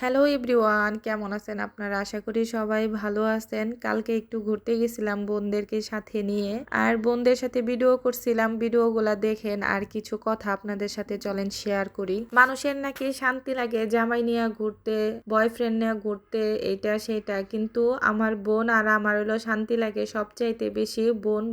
Hello everyone, কেমন আছেন আপনারা? আশা করি সবাই ভালো আছেন। কালকে একটু ঘুরতে গেছিলাম বোনদেরকে সাথে নিয়ে, আর বোনদের সাথে ভিডিও করছিলাম। ভিডিওগুলা দেখেন আর কিছু কথা আপনাদের সাথে চলেন শেয়ার করি। মানুষের নাকি শান্তি লাগে জামাই নিয়ে ঘুরতে, বয়ফ্রেন্ড নিয়ে ঘুরতে, এটা সেটা, কিন্তু আমার বোন আর আমার হলো শান্তি লাগে সবচাইতে বেশি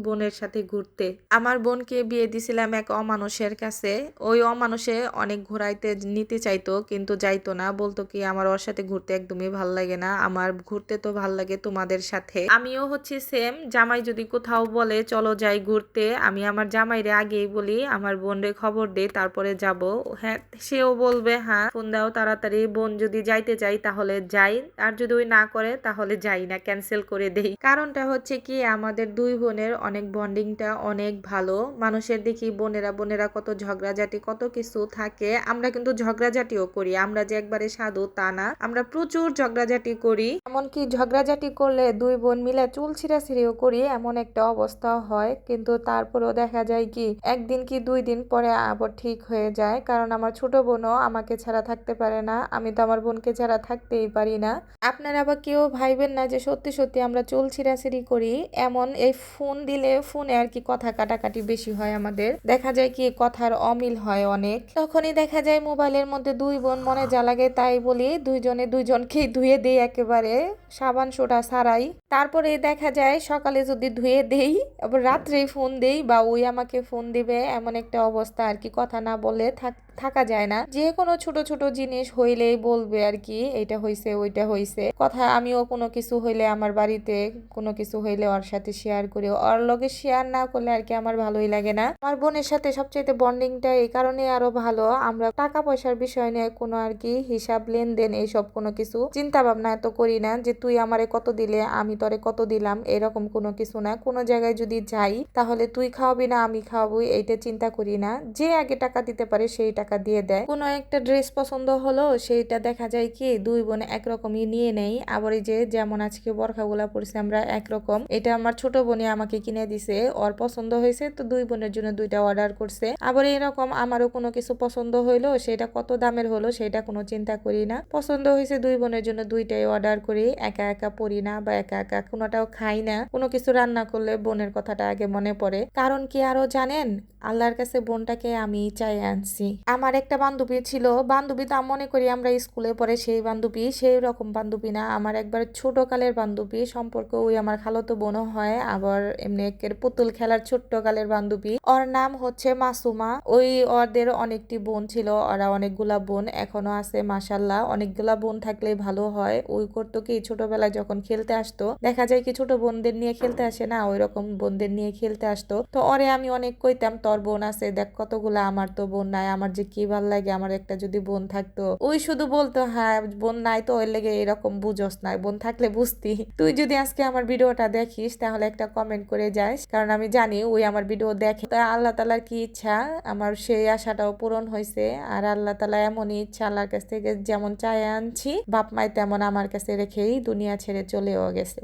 বোনের সাথে ঘুরতে। আমার বোনকে বিয়ে দিছিলাম এক অমানুষের কাছে। ওই অমানুষে অনেক ঘোরাইতে নিতে চাইতো, কিন্তু যাইতো না, বলতো কি আমার ওর সাথে ঘুরতে একদমই ভাল লাগে না, আমার ঘুরতে তো ভাল লাগে তোমাদের সাথে। আমিও হচ্ছে সেম, জামাই যদি কোথাও বলে চলো যাই ঘুরতে, আমি আমার জামাইরে আগেই বলি আমার বোনরে খবর দেই তারপরে যাব। হ্যাঁ, সেও বলবে হ্যাঁ ফোন দাও তাড়াতাড়ি, বোন যদি যাইতে চাই তাহলে যাই, আর যদি ওই না করে তাহলে যাই না, ক্যান্সেল করে দেই। কারণটা হচ্ছে কি আমাদের দুই বোনের অনেক বন্ডিংটা অনেক ভালো। মানুষের দেখি বোনেরা বোনেরা কত ঝগড়াঝাটি কত কিছু থাকে, আমরা কিন্তু ঝগড়াঝাটিও করি, আমরা যে একবারে সাধু তা না, আমরা প্রচুর ঝগড়াঝাটি করি। এমনকি ঝগড়াঝাটি করলে দুই বোন মিলে চুল ছিঁড়াছিঁড়িও করি, এমন একটা অবস্থা হয়। কিন্তু তারপরেও দেখা যায় কি একদিন কি 2 দিন পরে আবার ঠিক হয়ে যায়, কারণ আমার ছোট বোনও আমাকে ছাড়া থাকতে পারে না, আমি তো আমার বোনকে ছাড়া থাকতেই পারি না। আপনারা আবার কেউ ভাইবেন না যে সত্যি সত্যি আমরা চুল ছিঁড়াছিঁড়ি করি, এমন এই ফোন দিলে ফোনে আর কি কথা কাটাকাটি বেশি হয়, আমাদের দেখা যায় কি কথার অমিল হয় অনেক। তখনই দেখা যায় মোবাইলের মধ্যে দুই বোন মনে যা লাগে তাই বলি, দুইজনে দুইজনকেই ধুয়ে দেই একেবারে সাবান সোডা ছাড়াই। তারপরে দেখা যায় সকালে যদি ধুয়ে দেই আবার রাত্রেই ফোন দেই, বা ওই আমাকে ফোন দিবে, এমন একটা অবস্থা আর কি। কথা না বলে থাকা যায় না, যে কোনো ছোট ছোট জিনিস হইলেই বলবে আর কি এটা হইছে ওইটা হইছে কথা। আমিও কোনো কিছু হইলে আমার বাড়িতে কোনো কিছু হইলে ওর সাথে শেয়ার করি, ওর লগে শেয়ার না করলে আর কি আমার ভালোই লাগে না। আমার বোনের সাথে সবচেয়ে বন্ডিংটা এই কারণে আরো ভালো, আমরা টাকা পয়সার বিষয় নিয়ে কোনো আর কি হিসাব লেনদেন এইসব কোনো কিছু চিন্তা ভাবনা এত করি না, যে তুই আমারে কত দিলে আমি তোরে কত দিলাম, এরকম কোনো কিছু না। কোনো জায়গায় যদি যাই তাহলে তুই খাওয়াবি না আমি খাওয়াবো, এইটা চিন্তা করি না, যে আগে টাকা দিতে পারে সেই টাকা দিয়ে দেয়। কোনো একটা ড্রেস পছন্দ হলো সেইটা দেখা যায় কি দুই বোন একরকমই নিয়ে নেই। আবার এই যে যেমন আজকে বরখাগুলা পরছি আমরা একরকম, এটা আমার ছোট বোনই আমাকে কিনে দিছে, ওর পছন্দ হয়েছে তো দুই বোনের জন্য দুইটা অর্ডার করছে। আবার এরকম আমারও কোনো কিছু পছন্দ হইলো, সেটা কত দামের হলো সেটা কোনো চিন্তা করি না, পছন্দ হয়েছে দুই বোনের জন্য দুইটাই অর্ডার করি। একা একা পড়ি না বা একা একা কোনোটাও খাই না। কোনো কিছু রান্না করলে বোনের কথাটা আগে মনে পড়ে। কারণ কি আরো জানেন, আল্লাহর কাছে বোনটাকে আমি চাই আনছি। আমার একটা বান্ধবী ছিল, বান্ধবী তো মনে করি আমরা স্কুলে পড়ে সেই বান্ধবী, সেই রকম বান্ধবী না, আমার একবার ছোট কালের বান্ধবী সম্পর্ক, ওই আমার খালাতো বোনও হয়, আবার এমনি একের পুতুল খেলার ছোট্ট কালের বান্ধবী। ওর নাম হচ্ছে মাসুমা। ওই ওদের অনেকটি বোন ছিল, ওরা অনেকগুলা বোন এখনো আছে, মাশাল্লাহ। অনেকগুলা বোন থাকলে ভালো হয়। ওই করতো কি ছোটবেলায় যখন খেলতে আসতো, দেখা যায় কি ছোট বোনদের নিয়ে খেলতে আসে না, ওই রকম বোনদের নিয়ে খেলতে আসতো। তো ওরে আমি অনেক কইতাম তোর বোন আছে দেখ কতগুলা, আমার তো বোন নাই, আমার যে কি ভাল লাগে আমার একটা যদি বোন থাকতো। ওই শুধু বলতো হ্যাঁ বোন নাই তো ওর লেগে এরকম বুঝোস না, বোন থাকলে বুঝতি। তুই যদি আজকে আমার ভিডিওটা দেখিস তাহলে একটা কমেন্ট করে যাস, কারণ আমি জানি ওই আমার ভিডিও দেখে। তা আল্লাহ তালার কি ইচ্ছা, আমার সেই আশাটাও পূরণ হয়েছে। আর আল্লাহ তালা এমনই ইচ্ছা, আল্লাহর কাছ থেকে যেমন চাই আনছি বাপ মাই তেমন আমার কাছে রেখেই দুনিয়া ছেড়ে চলেও গেছে।